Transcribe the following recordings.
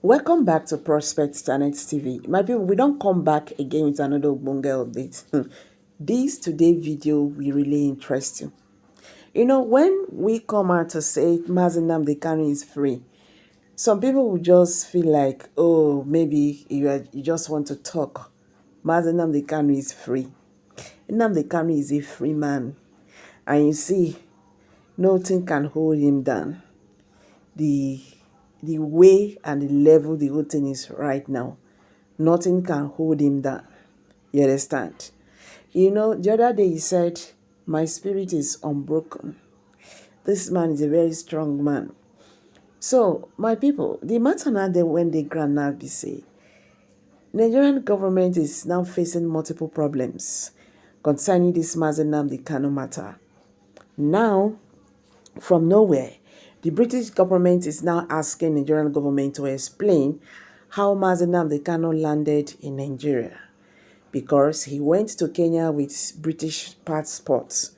Welcome back to Prospect Channel TV. My people, we don't come back again with another Ogbonge update. This today video will really interest you. You know, when we come out to say Nnamdi Kanu is free, some people will just feel like, oh, maybe you just want to talk. Nnamdi Kanu is free. Nnamdi Kanu is a free man. And you see, nothing can hold him down. The way and the level the whole thing is right now, nothing can hold him down. You understand? You know, the other day he said, my spirit is unbroken. This man is a very strong man. So, my people, the matter now that when they grant now be say, Nigerian government is now facing multiple problems concerning this Nnamdi Kanu matter. Now, from nowhere, the British government is now asking the Nigerian government to explain how Nnamdi Kanu landed in Nigeria, because he went to Kenya with British passports.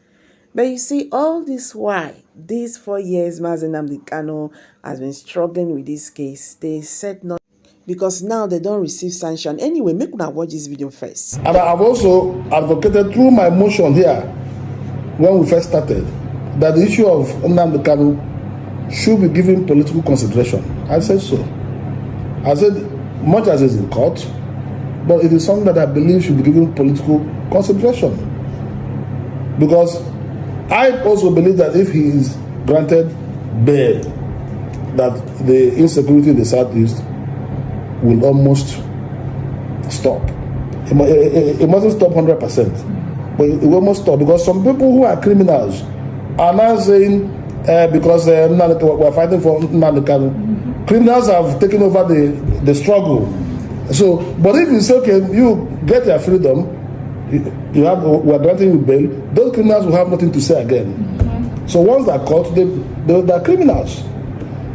But you see, all this while, these 4 years Nnamdi Kanu has been struggling with this case, they said not, because now they don't receive sanction. Anyway, make una watch this video first. And I've also advocated through my motion here, when we first started, that the issue of Nnamdi Kanu should be given political consideration. I said so. I said, much as it's in court, but it is something that I believe should be given political consideration. Because I also believe that if he is granted bail, that the insecurity in the Southeast will almost stop. It mustn't stop 100%, but it will almost stop, because some people who are criminals are now saying, because we're fighting for Nnamdi Kanu, criminals have taken over the struggle. So, but if you say, okay, you get your freedom, we're granting you bail, those criminals will have nothing to say again. So once they're caught, they're criminals.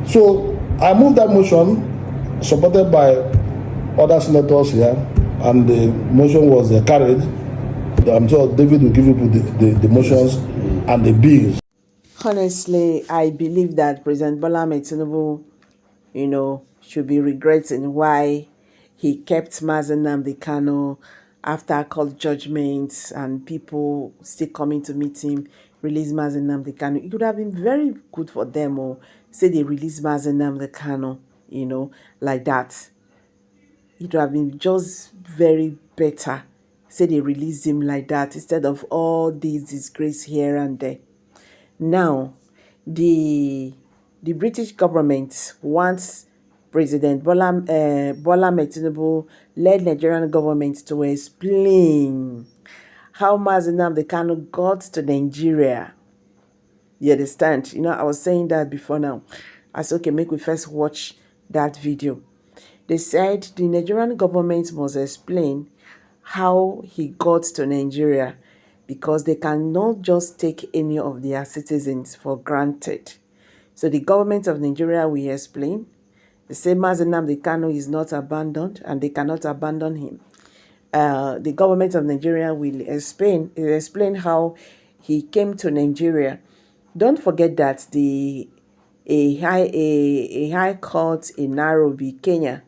So I moved that motion, supported by other senators here, and the motion was carried. I'm sure David will give you the motions and the bills. Honestly, I believe that President Bola Ahmed Tinubu, should be regretting why he kept Nnamdi Kanu after court judgments and people still coming to meet him, release Nnamdi Kanu. It would have been very good for them, or say they release Nnamdi Kanu, like that. It would have been just very better, say they release him like that, instead of all these disgrace here and there. Now, the British government wants President Bola Ahmed Tinubu led Nigerian government to explain how Nnamdi Kanu got to Nigeria. You understand? I was saying that before now. I said, okay, make we first watch that video. They said the Nigerian government must explain how he got to Nigeria, because they cannot just take any of their citizens for granted. So the government of Nigeria will explain. The same Nnamdi Kanu is not abandoned, and they cannot abandon him. The government of Nigeria will explain how he came to Nigeria. Don't forget that a high court in Nairobi, Kenya,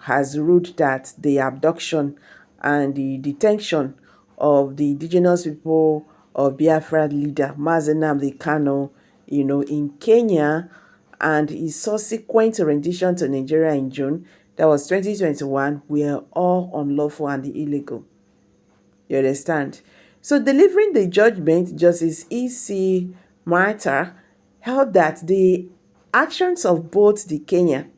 has ruled that the abduction and the detention of the indigenous people of Biafra leader Nnamdi Kanu, in Kenya, and his subsequent rendition to Nigeria in June, that was 2021, were all unlawful and illegal. You understand? So, delivering the judgment, Justice E.C. Martha held that the actions of both the Kenya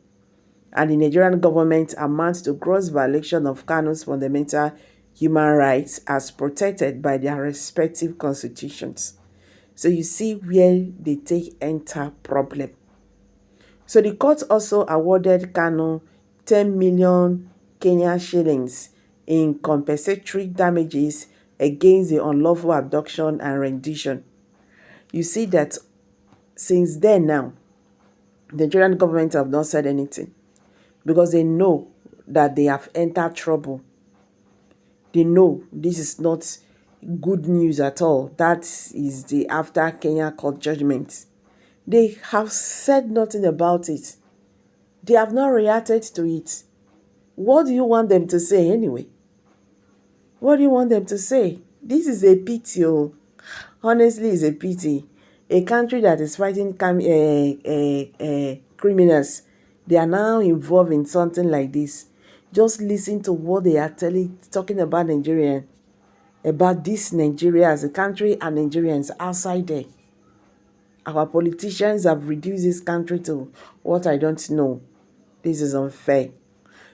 and the Nigerian government amount to gross violation of Kanu's fundamental human rights as protected by their respective constitutions. So you see where they take enter problem. So the court also awarded Kanu 10 million Kenyan shillings in compensatory damages against the unlawful abduction and rendition. You see that since then now, the Nigerian government have not said anything, because they know that they have entered trouble. They know this is not good news at all. That is the after Kenya court judgment. They have said nothing about it. They have not reacted to it. What do you want them to say anyway? What do you want them to say? This is a pity. Oh. Honestly, it's a pity. A country that is fighting criminals, they are now involved in something like this. Just listen to what they are talking about about this Nigeria as a country and Nigerians outside there. Our politicians have reduced this country to what I don't know. This is unfair.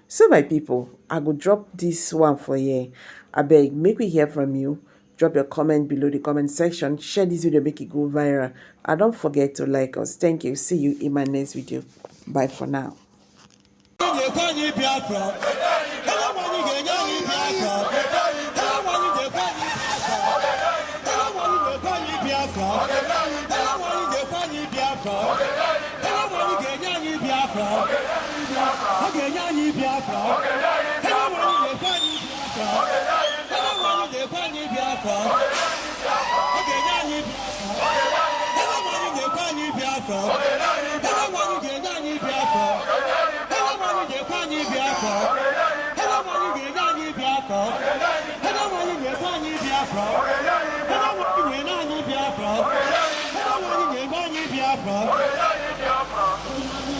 So my people, I will drop this one for you. I beg, make we hear from you. Drop your comment below the comment section. Share this video, make it go viral. And don't forget to like us. Thank you. See you in my next video. Bye for now.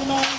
Biafra.